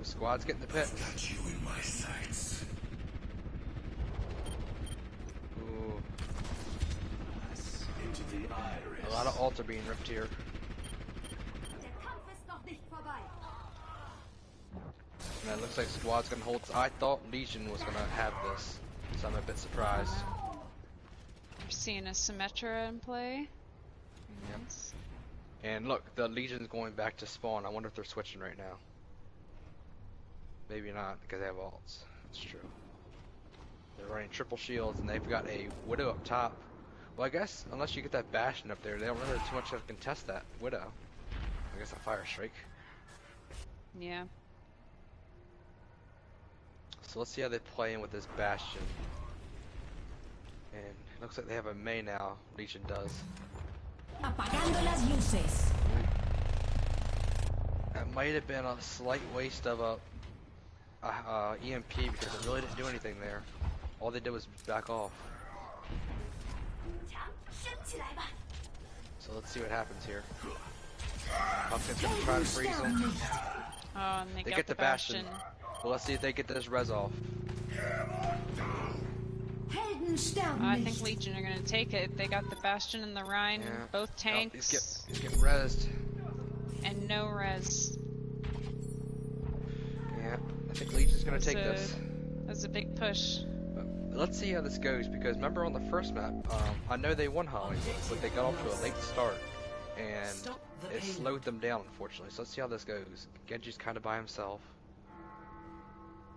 squad's getting the pit. I've got you in my sights. Ooh. Into the iris. A lot of ult are being ripped here. Der Kampf ist noch nicht vorbei. And it looks like squad's gonna hold. I thought Legion was gonna have this, so I'm a bit surprised. You're seeing a Symmetra in play. Very nice. And look, the Legion's going back to spawn. I wonder if they're switching right now. Maybe not, because they have ults. That's true. They're running triple shields, and they've got a Widow up top. Well, I guess, unless you get that Bastion up there, they don't really have too much to contest that Widow. I guess a Fire Strike. Yeah. So let's see how they play in with this Bastion. And it looks like they have a Mei now, Legion does. Apagando las luces. That might have been a slight waste of a EMP because it really didn't do anything there. All they did was back off. So let's see what happens here. Pumpkin's gonna try to freeze them. Oh, and they They got get the the Bastion. Bastion. Well, let's see if they get this res off. Helden sterben I think nicht. Legion are gonna take it. They got the Bastion and the Rhine, Yeah. both Oh, tanks, he's getting rezzed. and no res. Yeah, I think Legion's gonna take That's this. That's a big push. But let's see how this goes because remember on the first map, I know they won Hollywood, but they got off to a late start and Stop the it payload. slowed them down unfortunately. So let's see how this goes. Genji's kind of by himself.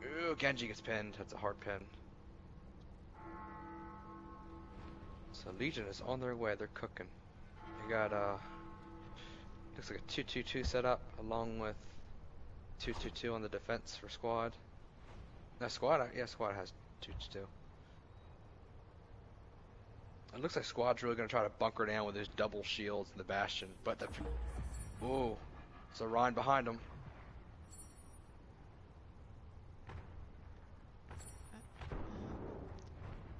Ooh, Genji gets pinned. That's a hard pin. So Legion is on their way. They're cooking. They got looks like a 2-2-2 set up along with 2-2-2 on the defense for squad. No, squad. Yeah, squad has 2-2-2. It looks like squad's really gonna try to bunker down with his double shields and the Bastion, but the ooh, so Ryan behind him.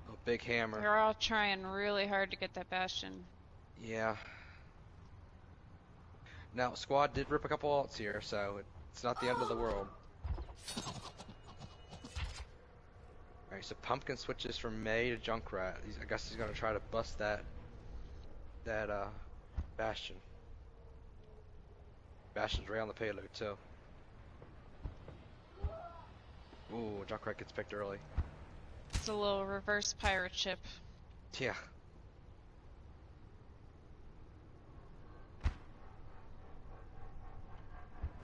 A big hammer. They're all trying really hard to get that Bastion. Yeah. Now, squad did rip a couple ults here, so it's not the end of the world. Alright, so Pumpkin switches from Mei to Junkrat. I guess he's gonna try to bust that Bastion. Bastion's right on the payload too. Ooh, Junkrat gets picked early. It's a little reverse pirate ship. Yeah.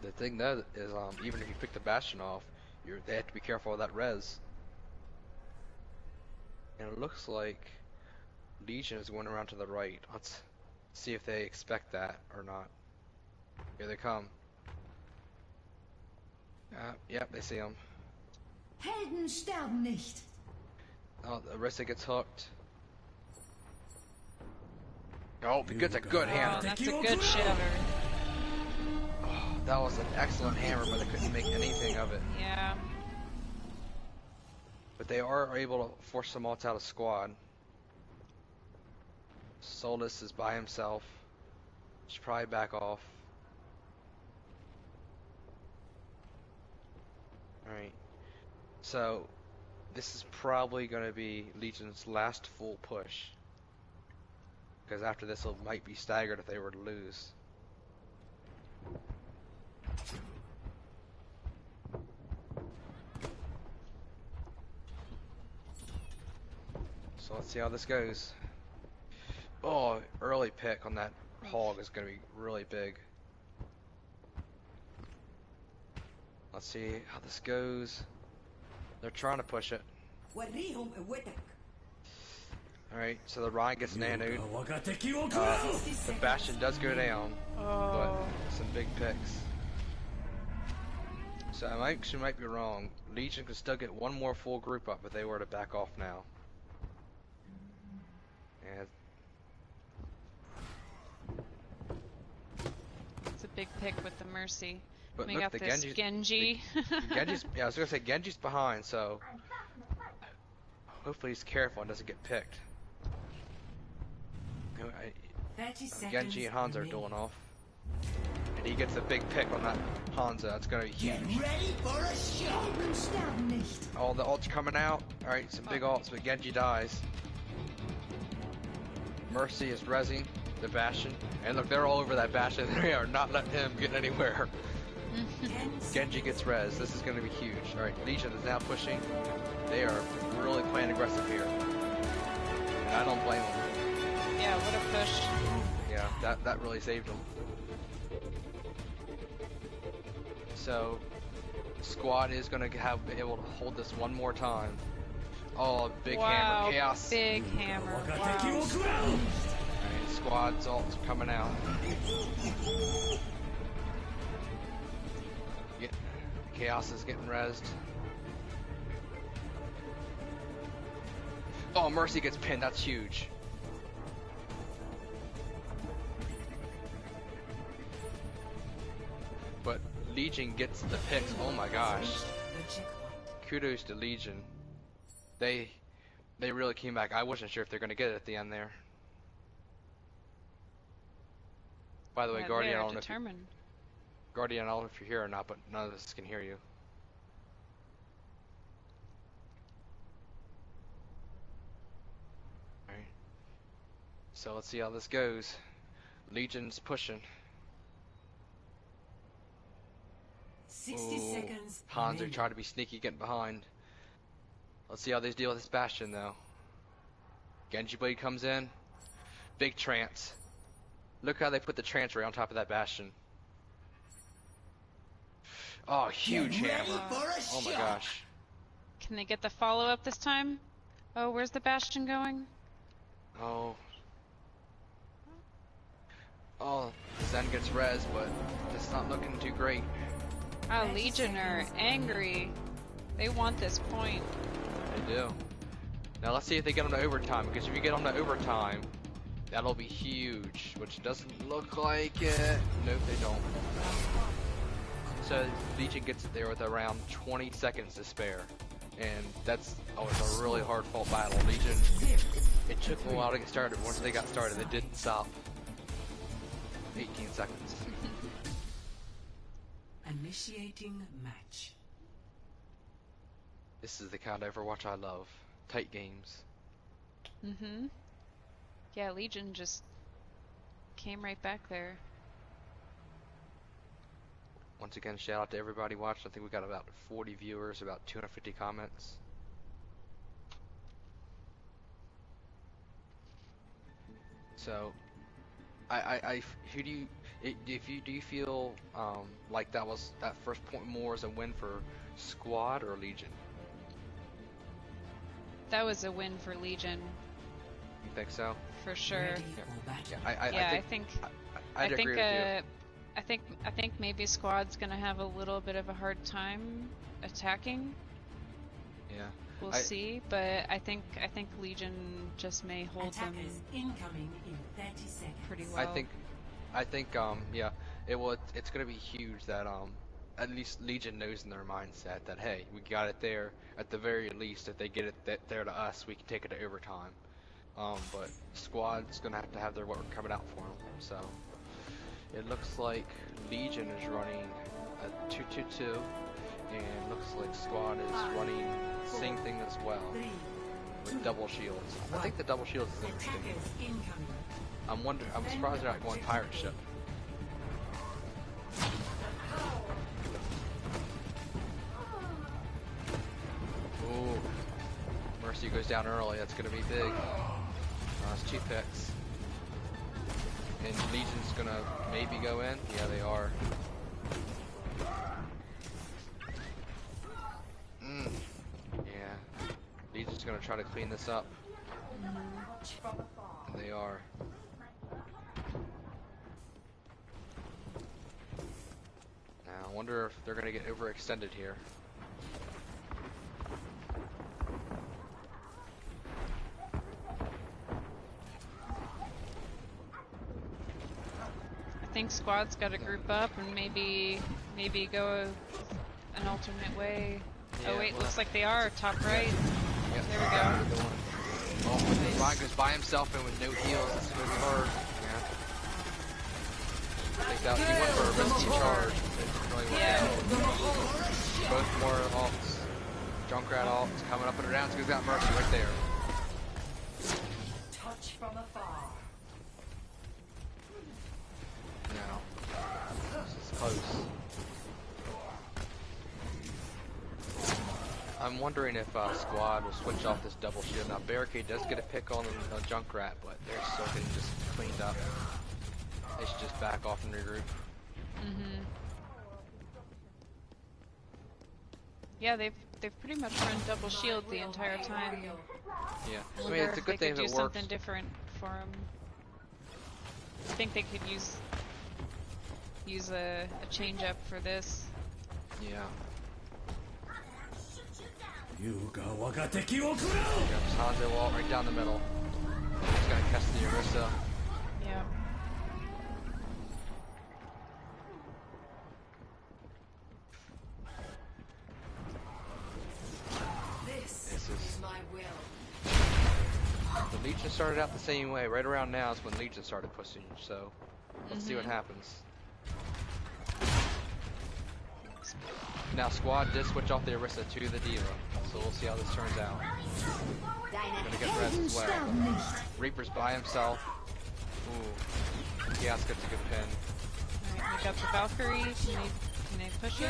The thing though is, even if you pick the Bastion off, they have to be careful of that res. And it looks like Legion is going around to the right. Let's see if they expect that or not. Here they come. Yep, they see them. Helden sterben nicht. Oh, the Arista gets hooked. Oh, he gets a good Oh, hammer. that's a good shatter. Oh, that was an excellent hammer, but they couldn't make anything of it. Yeah. But they are able to force some ults out of squad. Solus is by himself. Should probably back off. Alright. So, this is probably going to be Legion's last full push. Because after this, it might be staggered if they were to lose. So let's see how this goes. Oh, early pick on that hog is going to be really big. Let's see how this goes. They're trying to push it. Alright, so the Ryan gets nanoed. The Bastion does go down, but some big picks. So I actually might be wrong. Legion could still get one more full group up if they were to back off now. And It's a big pick with the Mercy. But We look, got the this Genji's, Genji. Genji's, yeah, I was gonna say Genji's behind, so hopefully he's careful and doesn't get picked. You know, 30 seconds. Genji and Hanzo are remaining. dueling off, and he gets a big pick on that Hanzo. That's gonna be huge. Ready for a shot. Helden sterben nicht. All the ults coming out. All right, some big ults, but Genji dies. Mercy is rezzing the Bastion, and look, they're all over that Bastion. They are not letting him get anywhere. 10 Genji gets res. This is going to be huge. All right, Legion is now pushing. They are really playing aggressive here, and I don't blame them. Yeah, what a push. Yeah, that really saved them. So, squad is going to be able to hold this one more time. Oh, big Wow, hammer, chaos. big hammer. Wow. Alright, squad's ults coming out. Chaos is getting rezzed. Oh, Mercy gets pinned. That's huge. But Legion gets the picks. Oh my gosh. The checkpoint. Kudos to Legion. They really came back. I wasn't sure if they're going to get it at the end there. By the way, Yeah, Guardian, they I are don't know if determined. Guardian, I don't know if you're here or not, but none of us can hear you. Alright. So let's see how this goes. Legion's pushing. 60 Ooh, seconds. Hanzo remaining. trying to be sneaky, getting behind. Let's see how they deal with this Bastion, though. Genji Blade comes in. Big trance. Look how they put the trance right on top of that Bastion. Oh, huge hammer. Oh my gosh. Can they get the follow-up this time? Oh, where's the Bastion going? Oh. Oh, Zen gets res, but it's not looking too great. Oh, Legion are angry. They want this point. They do. Now let's see if they get them to overtime, because if you get them to overtime, that'll be huge, which doesn't look like it. Nope, they don't. So Legion gets it there with around 20 seconds to spare. And that's always a really hard fought battle. Legion, it took them a while to get started, but once they got started, they didn't stop. 18 seconds. Initiating match. This is the kind of Overwatch I love. Tight games. Mm-hmm. Yeah, Legion just came right back there. Once again, shout out to everybody watching. I think we got about 40 viewers, about 250 comments. So, who do you, do you feel like that first point more as a win for Squad or Legion? That was a win for Legion, You think so? for sure. Ready for battle. I think I'd agree with you. I think maybe Squad's gonna have a little bit of a hard time attacking. Yeah. We'll see, but I think Legion just may hold them Attackers incoming in 30 seconds. pretty well. I think yeah, it's gonna be huge that at least Legion knows in their mindset that hey, we got it there. At the very least, if they get it there to us, we can take it to overtime. But Squad's gonna have their work coming out for them. So it looks like Legion is running a 2-2-2, and looks like Squad is running the same thing as well 3, with double shields. I think the double shields is interesting. attackers incoming. I'm surprised they're not going pirate ship. Ooh, Mercy goes down early. That's gonna be big. That's 2 picks. And Legion's gonna maybe go in. Yeah, they are. Yeah. Legion's gonna try to clean this up. And they are. Now, I wonder if they're gonna get overextended here. I think Squad's got to group up and maybe go an alternate way. Yeah, Oh wait, well, looks like they are top right. Yep, There we go. that's the one. Oh, when Ryan goes by himself and with no heals, it's gonna be hard. Yeah. Takes out. He went for a risky charge. It really worked Yeah. out. Both more alts. Junkrat alts coming up and around. So he's got Mercy right there. Touch from afar. Now, this is close. I'm wondering if Squad will switch off this double shield. Now, Barricade does get a pick on Junkrat, but they're still getting just cleaned up. They should just back off and regroup. Yeah, they've pretty much run double shield the entire time. Yeah, I Wonder mean, it's a if good they thing could if do it works. something different for them. I think they could use a change up for this. Yeah. Yuga Hanzo wall right down the middle. He's gonna cast the Orisa. Yeah. This This is. is my will. The Legion started out the same way. Right around now is when Legion started pushing, so let's see what happens. Now Squad did switch off the Orisa to the Diva, so we'll see how this turns out. Gonna get res as well. Reaper's by himself. Ooh. Kiaska took a pin. Alright, we got the Valkyrie. Can they push it?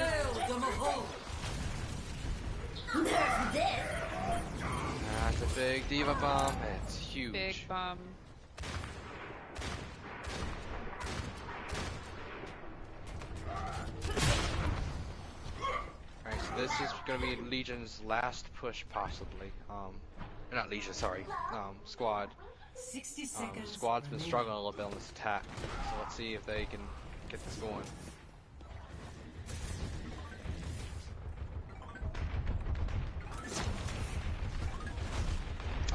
That's a big Diva bomb. It's huge. Big bomb. Alright, so this is gonna be Legion's last push, possibly. Not Legion, sorry. Squad. 60 seconds. Squad's been struggling a little bit on this attack, so let's see if they can get this going.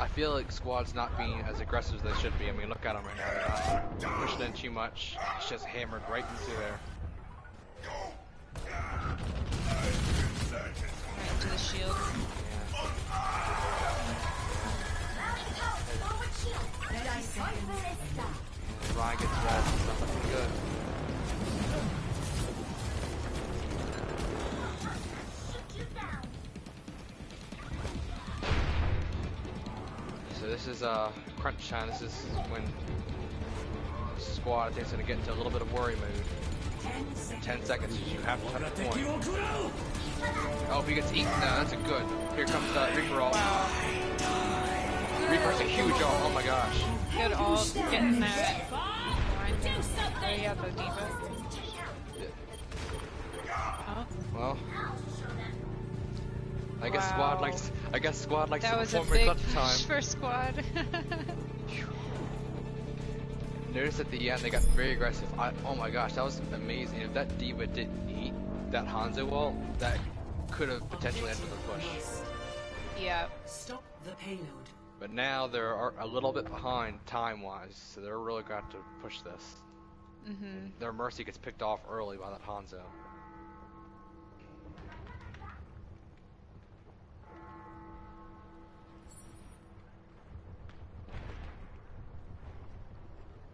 I feel like Squad's not being as aggressive as they should be. I mean, look at them right now. They're not pushing in too much. It's just hammered right into there. Right into the shield. Ryan gets red. It's not looking good. So this is crunch time. This is when Squad, I think, is going to get into a little bit of worry mood. 10 seconds. You have to touch the point. Oh, if he gets eaten, no, that's a good. Here comes Reaper ult. Reaper's a huge ult. Oh my gosh. Good ult. Getting that. Oh yeah, the Diva. Oh, Well, I guess Wow. Squad likes that to was a perform big at clutch time. push for Squad. Notice at the end they got very aggressive. Oh my gosh, that was amazing. If that Diva didn't eat that Hanzo wall, that could have potentially ended the push. Yeah. Stop the payload. But now they're a little bit behind time-wise, so they're really got to push this. Their Mercy gets picked off early by that Hanzo.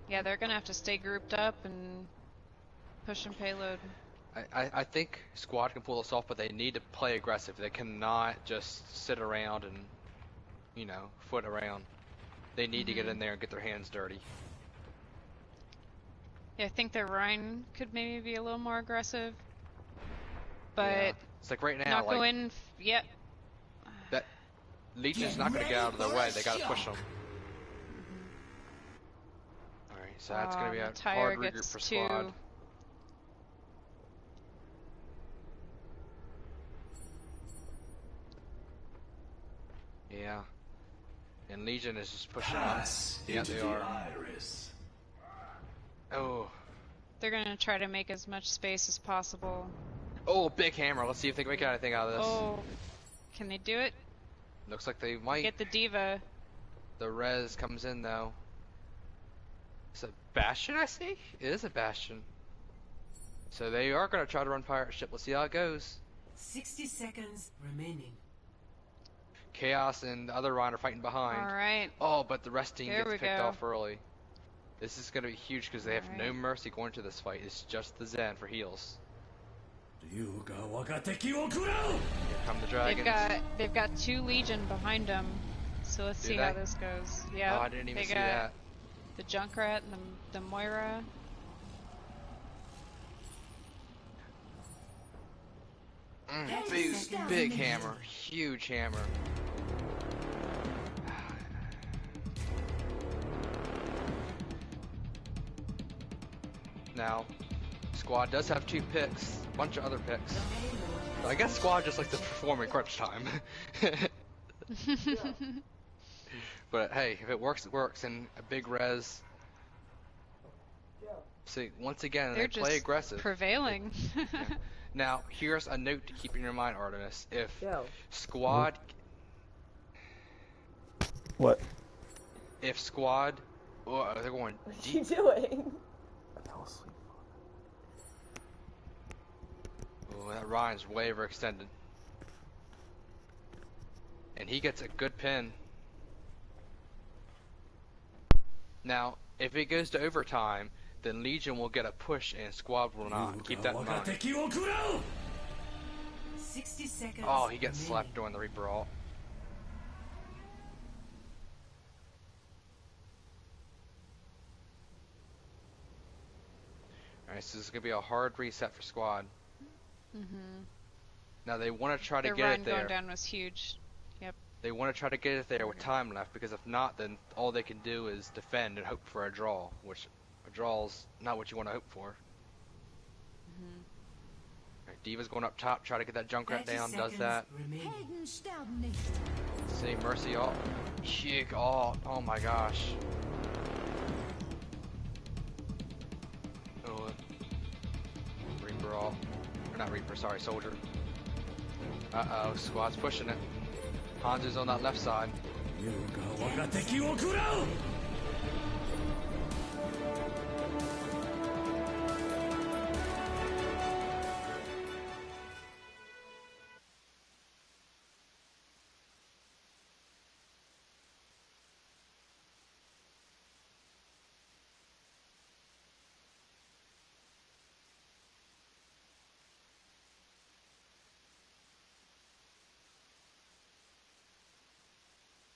Yeah, they're gonna have to stay grouped up and push and payload. I think Squad can pull this off, but they need to play aggressive. They cannot just sit around and, you know, foot around. They need to get in there and get their hands dirty. Yeah, I think their Rhine could maybe be a little more aggressive, but Yeah. It's like right now, not like going yet. that Legion's not going to get out of their way. They got to push them. All right, so that's going to be a hard regroup for Squad. Yeah. And Legion is just pushing up. Yeah, they are. Oh. They're gonna try to make as much space as possible. Oh, big hammer. Let's see if they can make anything out of this. Oh, can they do it? Looks like they might. Get the Diva. The res comes in though. It's a Bastion, I see? It is a Bastion. So they are going to try to run pirate ship. Let's see how it goes. 60 seconds remaining. Chaos and the other Ryan are fighting behind. Alright. Oh, but the rest team There gets we picked go. off early. This is going to be huge because they have no Alright. mercy going into this fight. It's just the Zen for heals. 竜が我が敵を食らう Here come the dragons. They've got 2 Legion behind them. So let's Do see they? how this goes. Yeah. Oh, I didn't even they see got that. the Junkrat and the Moira. Big hammer. Huge hammer. Now, squad does have 2 picks. A bunch of other picks. I guess squad just likes to perform in crunch time. But hey, if it works, it works. And a big res. See, once again, They're they play just aggressive. prevailing. Now, here's a note to keep in your mind, Artemis. If Yo. squad, What? if squad, oh, they're going What are deep. you doing? I fell asleep. Oh, that Ryan's way overextended. And he gets a good pin. Now, if it goes to overtime, then Legion will get a push and squad will not. Keep 竜 that が in 我が mind. 敵を食らう 60 seconds. Oh, he gets remaining. slapped during the rebrawl. Alright, so this is going to be a hard reset for squad. Now they want to try to Their get run it there. going down was huge. Yep. They want to try to get it there with time left, because if not, then all they can do is defend and hope for a draw, which a draw's not what you want to hope for. Alright, Diva's going up top, try to get that Junkrat 30 down, does seconds that. remaining. Helden sterben nicht. See, Mercy ult. Huge ult. Oh my gosh. Oh. Reaper ult. Or not Reaper, sorry, Soldier. Uh-oh, squad's pushing it. Hanzo's on that left side. 竜が我が敵を食らう